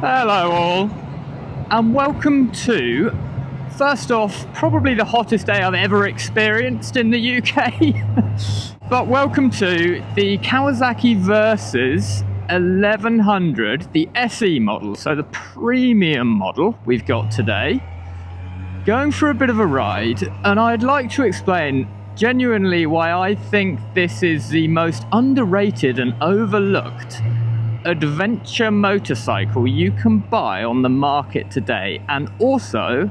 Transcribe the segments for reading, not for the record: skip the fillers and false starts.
Hello all, and welcome to, first off, probably the hottest day I've ever experienced in the UK. But welcome to the Kawasaki Versys 1100, the SE model, so the premium model we've got today. Going for a bit of a ride, and I'd like to explain genuinely why I think this is the most underrated and overlooked adventure motorcycle you can buy on the market today, and also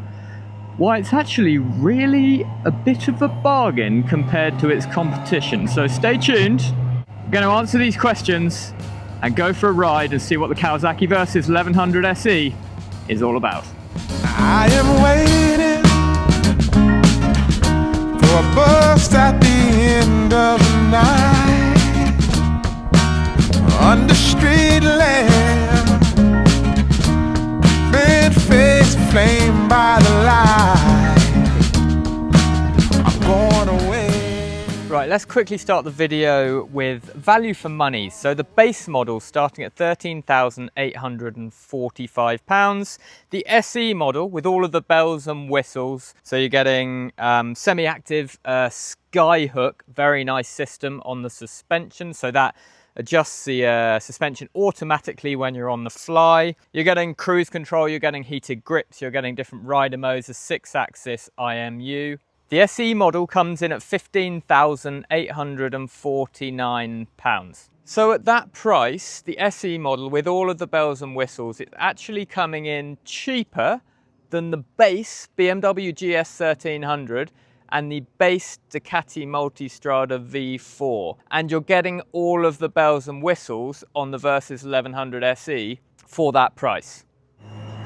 why it's actually really a bit of a bargain compared to its competition. So stay tuned. I'm going to answer these questions and go for a ride and see what the Kawasaki Versys 1100 SE is all about. I am waiting for a bus at the end of the night, under street lamp, bed face flame by the light. I'm going away. Right, let's quickly start the video with value for money. So the base model starting at £13,845. The SE model with all of the bells and whistles. So you're getting semi-active Skyhook, very nice system on the suspension. So that adjusts the suspension automatically when you're on the fly. You're getting cruise control, you're getting heated grips, you're getting different rider modes, a 6-axis IMU. The SE model comes in at £15,849. So at that price, the SE model with all of the bells and whistles, it's actually coming in cheaper than the base BMW GS 1300 and the base Ducati Multistrada V4. And you're getting all of the bells and whistles on the Versys 1100 SE for that price.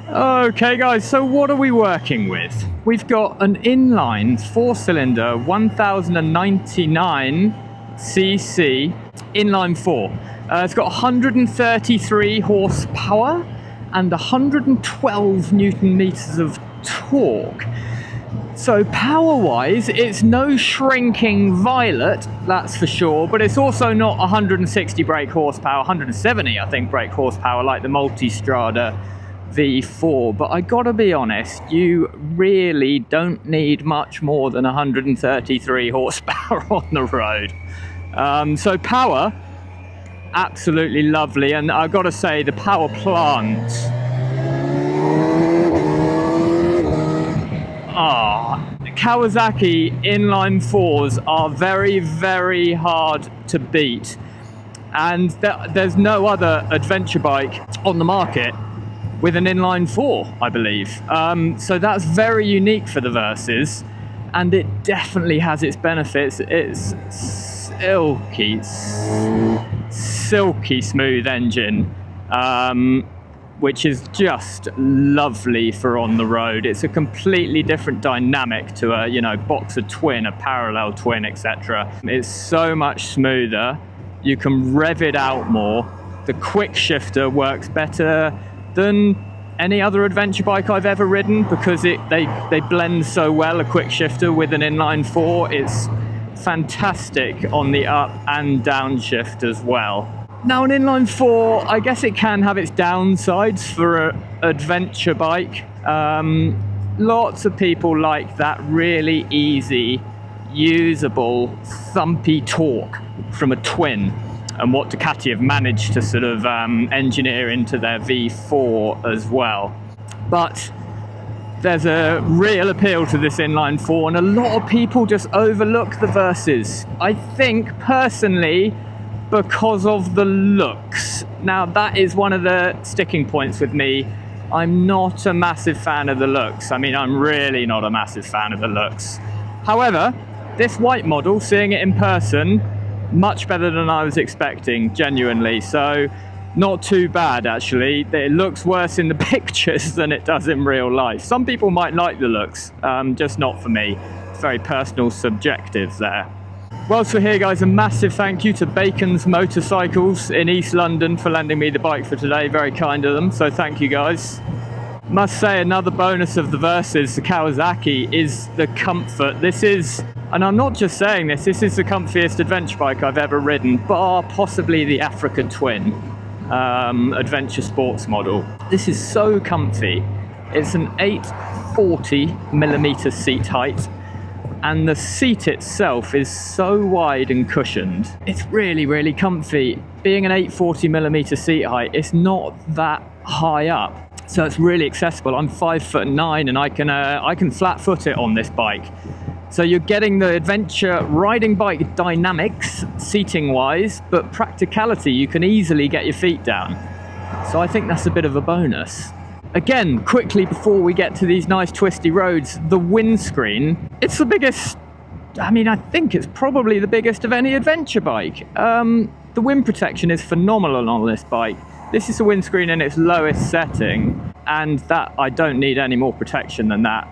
Okay guys, so what are we working with? We've got an inline 4-cylinder 1099cc inline 4. It's got 133 horsepower and 112 Newton meters of torque. So power-wise, it's no shrinking violet, that's for sure, but it's also not 160 brake horsepower, 170 I think brake horsepower like the Multistrada V4. But I gotta be honest, you really don't need much more than 133 horsepower on the road. So power, absolutely lovely, and I gotta say the power plant, Kawasaki inline 4s are very, very hard to beat, and there's no other adventure bike on the market with an inline 4, I believe. So that's very unique for the Versys, and it definitely has its benefits. It's silky smooth engine, which is just lovely for on the road. It's a completely different dynamic to a, boxer twin, a parallel twin, etc. It's so much smoother. You can rev it out more. The quick shifter works better than any other adventure bike I've ever ridden because they blend so well, a quick shifter with an inline 4. It's fantastic on the up and down shift as well. Now an inline 4, I guess it can have its downsides for an adventure bike. Lots of people like that really easy, usable, thumpy torque from a twin, and what Ducati have managed to sort of engineer into their V4 as well. But there's a real appeal to this inline 4, and a lot of people just overlook the Versys. I think personally, because of the looks. Now that is one of the sticking points with me. I'm not a massive fan of the looks. I mean, I'm really not a massive fan of the looks. However, this white model, seeing it in person, much better than I was expecting, genuinely. So not too bad actually. It looks worse in the pictures than it does in real life. Some people might like the looks, just not for me. It's very personal, subjective there. Whilst we're here guys, a massive thank you to Bacon's Motorcycles in East London for lending me the bike for today. Very kind of them, so thank you guys. Must say another bonus of the Versys, the Kawasaki, is the comfort. This is, and I'm not just saying this is the comfiest adventure bike I've ever ridden, bar possibly the Africa Twin. adventure sports model. This is so comfy. It's an 840mm seat height, and the seat itself is so wide and cushioned. It's really, really comfy. Being an 840mm seat height, it's not that high up, so it's really accessible. I'm 5'9" and I can flat foot it on this bike. So you're getting the adventure riding bike dynamics seating wise, but practicality, you can easily get your feet down. So I think that's a bit of a bonus. Again, quickly before we get to these nice twisty roads, the windscreen, it's the biggest, I mean, I think it's probably the biggest of any adventure bike. The wind protection is phenomenal on this bike. This is the windscreen in its lowest setting, and that I don't need any more protection than that.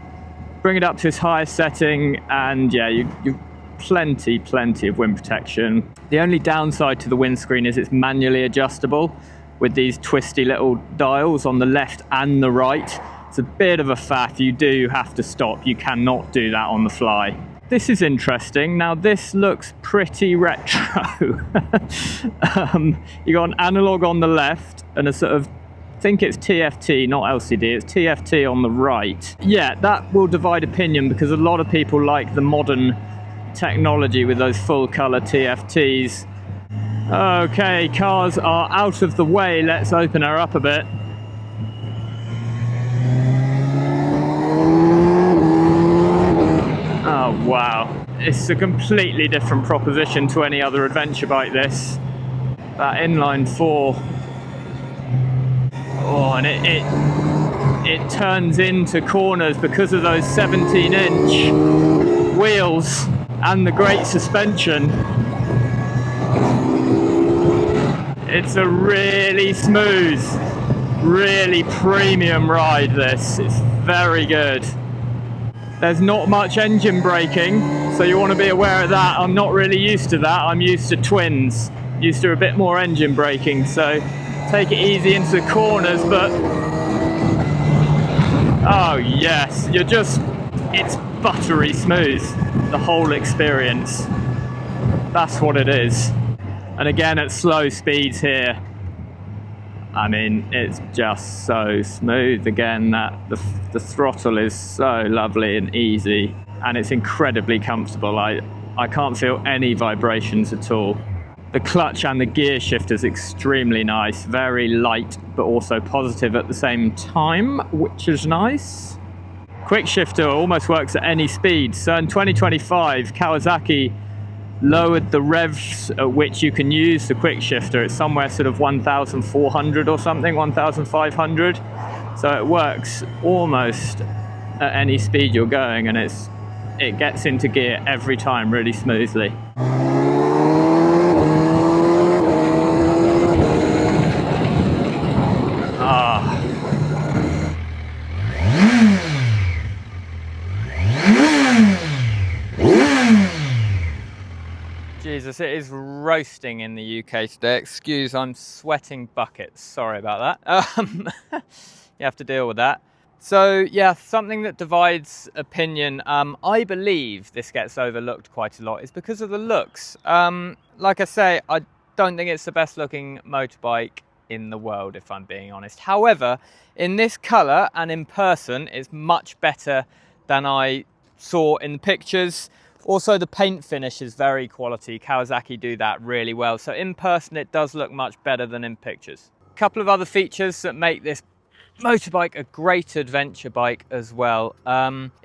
Bring it up to its highest setting, and yeah, you've plenty of wind protection. The only downside to the windscreen is it's manually adjustable with these twisty little dials on the left and the right. It's a bit of a faff. You do have to stop. You cannot do that on the fly. This is interesting. Now this looks pretty retro. You got an analog on the left and a sort of, I think it's TFT, not LCD, it's TFT on the right. Yeah, that will divide opinion because a lot of people like the modern technology with those full color TFTs. Okay, cars are out of the way. Let's open her up a bit. Oh wow, it's a completely different proposition to any other adventure bike, this. That inline 4. Oh, and it turns into corners because of those 17-inch wheels and the great suspension. It's a really smooth, really premium ride, this. It's very good. There's not much engine braking, so you want to be aware of that. I'm not really used to that. I'm used to twins, used to a bit more engine braking, so take it easy into the corners, but oh yes, it's buttery smooth, the whole experience. That's what it is. And again, at slow speeds here, I mean, it's just so smooth. Again, the throttle is so lovely and easy, and it's incredibly comfortable. I can't feel any vibrations at all. The clutch and the gear shift is extremely nice, very light, but also positive at the same time, which is nice. Quick shifter almost works at any speed. So in 2025, Kawasaki lowered the revs at which you can use the quick shifter. It's somewhere sort of 1,400 or something, 1,500. So it works almost at any speed you're going, and it gets into gear every time really smoothly. Jesus, it is roasting in the UK today. Excuse, I'm sweating buckets. Sorry about that. You have to deal with that. So yeah, something that divides opinion, I believe this gets overlooked quite a lot, is because of the looks. Like I say, I don't think it's the best looking motorbike in the world, if I'm being honest. However, in this colour and in person, it's much better than I saw in the pictures. Also, the paint finish is very quality. Kawasaki do that really well. So in person, it does look much better than in pictures. A couple of other features that make this motorbike a great adventure bike as well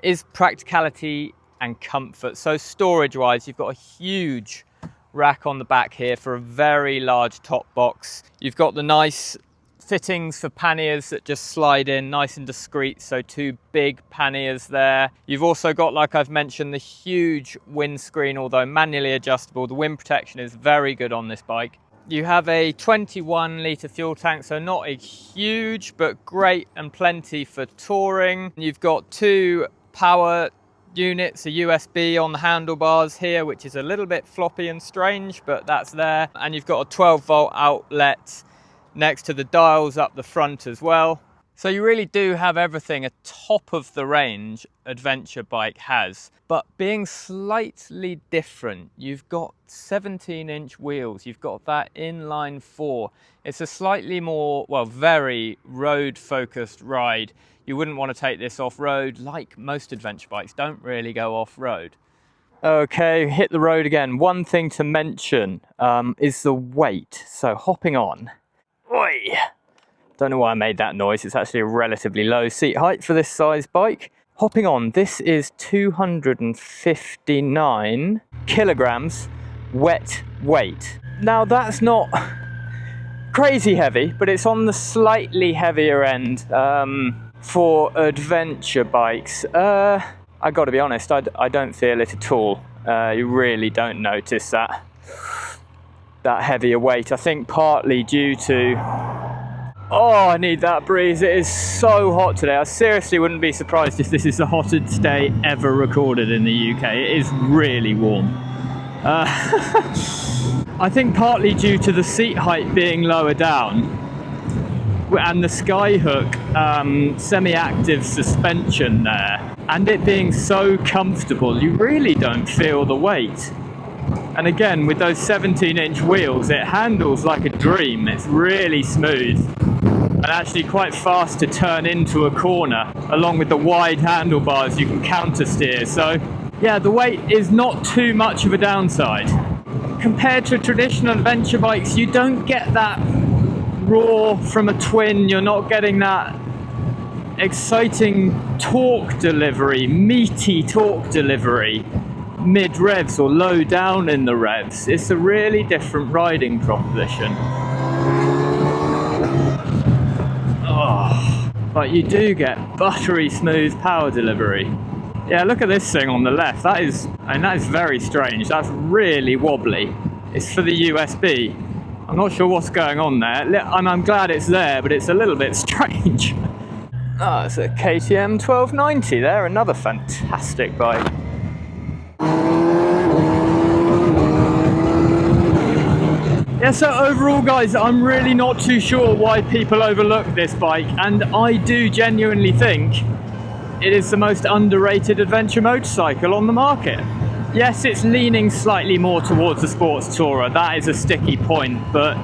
is practicality and comfort. So storage wise, you've got a huge rack on the back here for a very large top box. You've got the nice fittings for panniers that just slide in nice and discreet, so two big panniers there. You've also got, like I've mentioned, the huge windscreen, although manually adjustable. The wind protection is very good on this bike. You have a 21 litre fuel tank, so not a huge, but great and plenty for touring. You've got two power units, a USB on the handlebars here, which is a little bit floppy and strange, but that's there. And you've got a 12 volt outlet next to the dials up the front as well. So you really do have everything a top of the range adventure bike has, but being slightly different. You've got 17-inch wheels, you've got that inline 4. It's a slightly more, well, very road focused ride. You wouldn't want to take this off-road. Like most adventure bikes, don't really go off-road. Okay, hit the road again. One thing to mention is the weight. So hopping on. Oi! Don't know why I made that noise. It's actually a relatively low seat height for this size bike. Hopping on, this is 259 kilograms wet weight. Now that's not crazy heavy, but it's on the slightly heavier end for adventure bikes. I gotta be honest, I don't feel it at all. You really don't notice that heavier weight. I think partly due to... Oh, I need that breeze. It is so hot today. I seriously wouldn't be surprised if this is the hottest day ever recorded in the UK. It is really warm. I think partly due to the seat height being lower down and the Skyhook semi-active suspension there, and it being so comfortable, you really don't feel the weight. And again, with those 17-inch wheels, it handles like a dream. It's really smooth and actually quite fast to turn into a corner. Along with the wide handlebars, you can counter steer. So yeah, the weight is not too much of a downside. Compared to traditional adventure bikes, you don't get that roar from a twin. You're not getting that exciting torque delivery, meaty torque delivery mid revs or low down in the revs. It's a really different riding proposition. Oh, but you do get buttery smooth power delivery. Yeah, look at this thing on the left. That is very strange. That's really wobbly. It's for the USB. I'm not sure what's going on there. I'm glad it's there, but it's a little bit strange. Oh, it's a KTM 1290 there, another fantastic bike. Yeah, so overall guys, I'm really not too sure why people overlook this bike, and I do genuinely think it is the most underrated adventure motorcycle on the market. Yes, it's leaning slightly more towards the sports tourer, that is a sticky point, but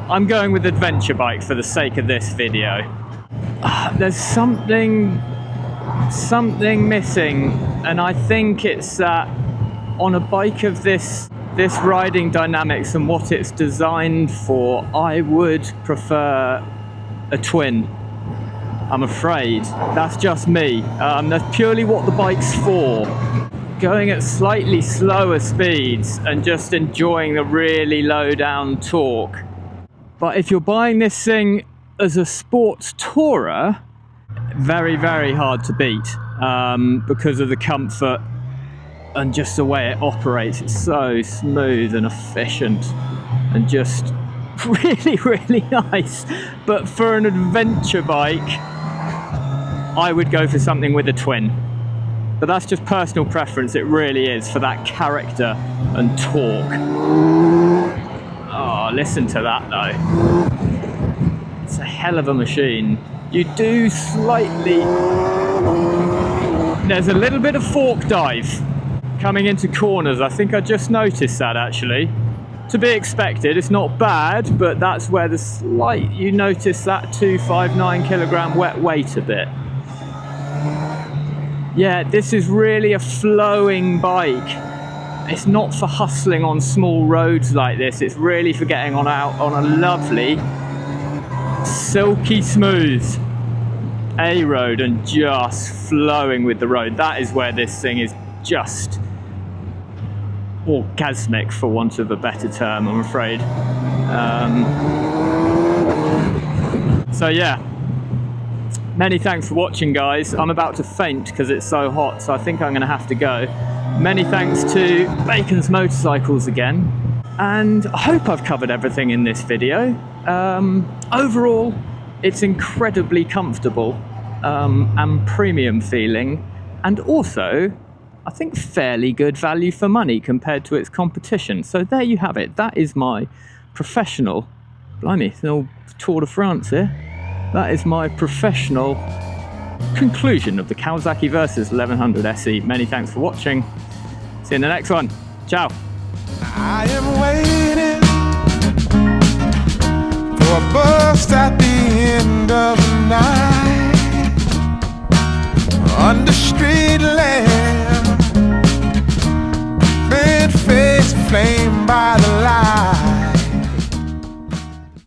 I'm going with adventure bike for the sake of this video. There's something missing, and I think it's that on a bike of this riding dynamics and what it's designed for, I would prefer a twin. I'm afraid. That's just me. That's purely what the bike's for. Going at slightly slower speeds and just enjoying the really low down torque. But if you're buying this thing as a sports tourer, very, very hard to beat because of the comfort and just the way it operates. It's so smooth and efficient and just really, really nice. But for an adventure bike, I would go for something with a twin. But that's just personal preference, it really is, for that character and torque. Oh, listen to that though. It's a hell of a machine. You do slightly... There's a little bit of fork dive coming into corners. I think I just noticed that actually. To be expected, it's not bad, but that's where the slight, you notice that 259 kilogram wet weight a bit. Yeah, this is really a flowing bike. It's not for hustling on small roads like this. It's really for getting out on a lovely, silky smooth A road and just flowing with the road. That is where this thing is just orgasmic, for want of a better term, I'm afraid. So yeah, many thanks for watching guys. I'm about to faint because it's so hot, so I think I'm going to have to go. Many thanks to Bacon's Motorcycles again, and I hope I've covered everything in this video. Overall, it's incredibly comfortable and premium feeling, and also I think fairly good value for money compared to its competition. So there you have it. That is my professional, blimey, it's an old Tour de France here. that is my professional conclusion of the Kawasaki Versys 1100 SE. Many thanks for watching. See you in the next one. Ciao. I am waiting for a bus at the end of the night under street lamp.